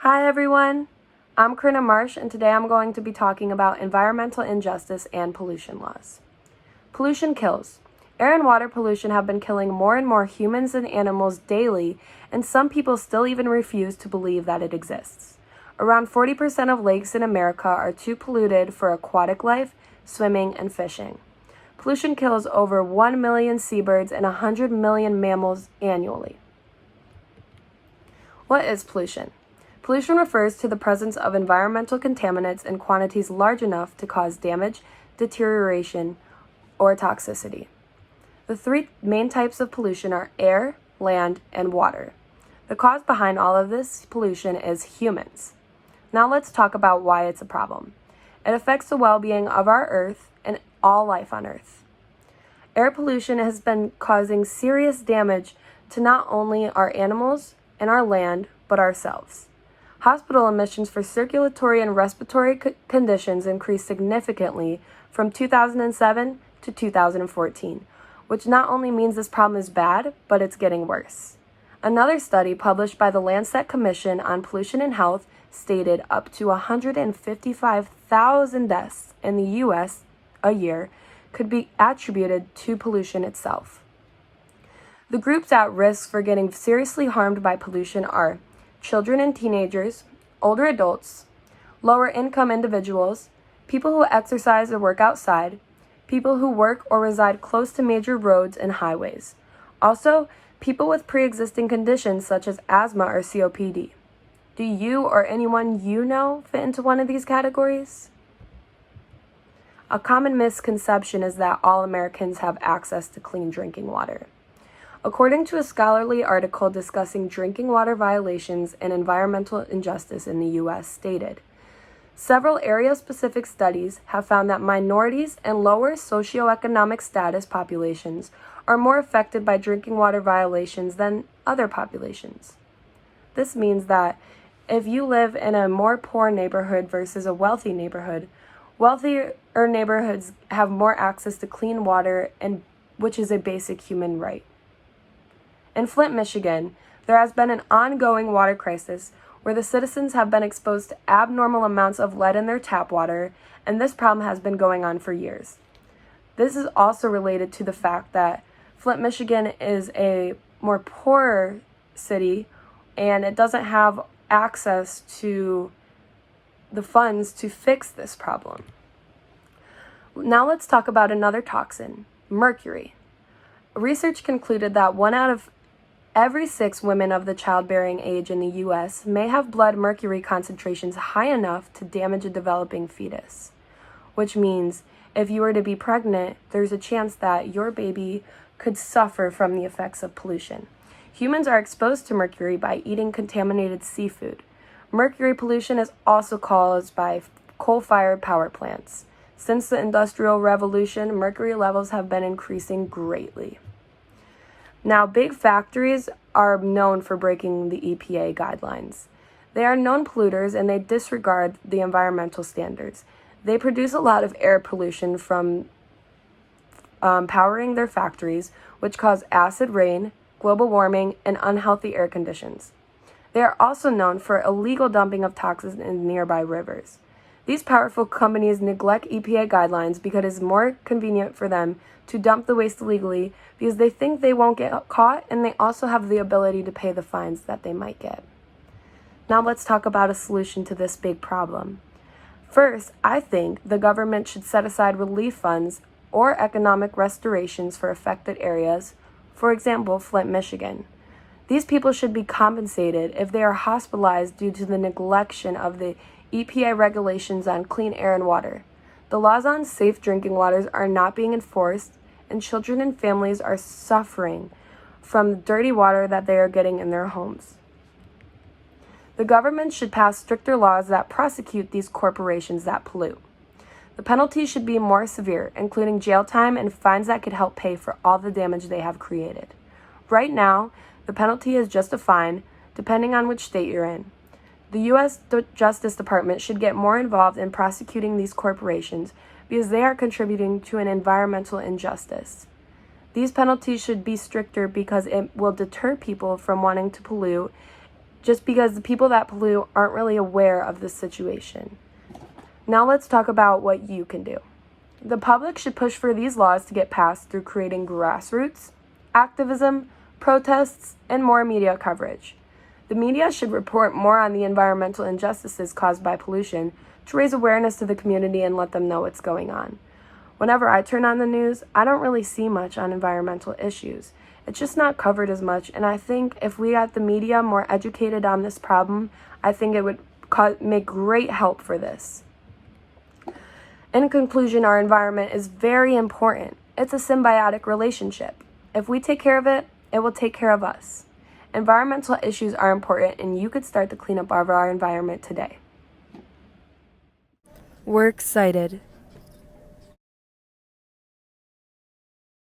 Hi everyone, I'm Karina Marsh and today I'm going to be talking about environmental injustice and pollution laws. Pollution kills. Air and water pollution have been killing more and more humans and animals daily, and some people still even refuse to believe that it exists. Around 40% of lakes in America are too polluted for aquatic life, swimming, and fishing. Pollution kills over 1 million seabirds and 100 million mammals annually. What is pollution? Pollution refers to the presence of environmental contaminants in quantities large enough to cause damage, deterioration, or toxicity. The three main types of pollution are air, land, and water. The cause behind all of this pollution is humans. Now let's talk about why it's a problem. It affects the well-being of our Earth and all life on Earth. Air pollution has been causing serious damage to not only our animals and our land, but ourselves. Hospital admissions for circulatory and respiratory conditions increased significantly from 2007 to 2014, which not only means this problem is bad, but it's getting worse. Another study published by the Lancet Commission on Pollution and Health stated up to 155,000 deaths in the U.S. a year could be attributed to pollution itself. The groups at risk for getting seriously harmed by pollution are children and teenagers, older adults, lower income individuals, people who exercise or work outside, people who work or reside close to major roads and highways. Also, people with pre-existing conditions such as asthma or COPD. Do you or anyone you know fit into one of these categories? A common misconception is that all Americans have access to clean drinking water. According to a scholarly article discussing drinking water violations and environmental injustice in the U.S. stated, several area-specific studies have found that minorities and lower socioeconomic status populations are more affected by drinking water violations than other populations. This means that if you live in a more poor neighborhood versus a wealthy neighborhood, wealthier neighborhoods have more access to clean water, and which is a basic human right. In Flint, Michigan, there has been an ongoing water crisis where the citizens have been exposed to abnormal amounts of lead in their tap water, and this problem has been going on for years. This is also related to the fact that Flint, Michigan is a more poorer city, and it doesn't have access to the funds to fix this problem. Now let's talk about another toxin, mercury. Research concluded that 1 out of every 6 women of the childbearing age in the U.S. may have blood mercury concentrations high enough to damage a developing fetus, which means if you were to be pregnant, there's a chance that your baby could suffer from the effects of pollution. Humans are exposed to mercury by eating contaminated seafood. Mercury pollution is also caused by coal-fired power plants. Since the Industrial Revolution, mercury levels have been increasing greatly. Now, big factories are known for breaking the EPA guidelines. They are known polluters and they disregard the environmental standards. They produce a lot of air pollution from powering their factories, which cause acid rain, global warming, and unhealthy air conditions. They are also known for illegal dumping of toxins in nearby rivers. These powerful companies neglect EPA guidelines because it is more convenient for them to dump the waste illegally because they think they won't get caught, and they also have the ability to pay the fines that they might get. Now let's talk about a solution to this big problem. First, I think the government should set aside relief funds or economic restorations for affected areas, for example, Flint, Michigan. These people should be compensated if they are hospitalized due to the neglection of the EPA regulations on clean air and water. The laws on safe drinking waters are not being enforced, and children and families are suffering from the dirty water that they are getting in their homes. The government should pass stricter laws that prosecute these corporations that pollute. The penalties should be more severe, including jail time and fines that could help pay for all the damage they have created. Right now, the penalty is just a fine, depending on which state you're in. The U.S. Justice Department should get more involved in prosecuting these corporations because they are contributing to an environmental injustice. These penalties should be stricter because it will deter people from wanting to pollute just because the people that pollute aren't really aware of the situation. Now let's talk about what you can do. The public should push for these laws to get passed through creating grassroots, activism, protests, and more media coverage. The media should report more on the environmental injustices caused by pollution to raise awareness to the community and let them know what's going on. Whenever I turn on the news, I don't really see much on environmental issues. It's just not covered as much, and I think if we got the media more educated on this problem, I think it would make great help for this. In conclusion, our environment is very important. It's a symbiotic relationship. If we take care of it, it will take care of us. Environmental issues are important, and you could start the cleanup of our environment today. We're excited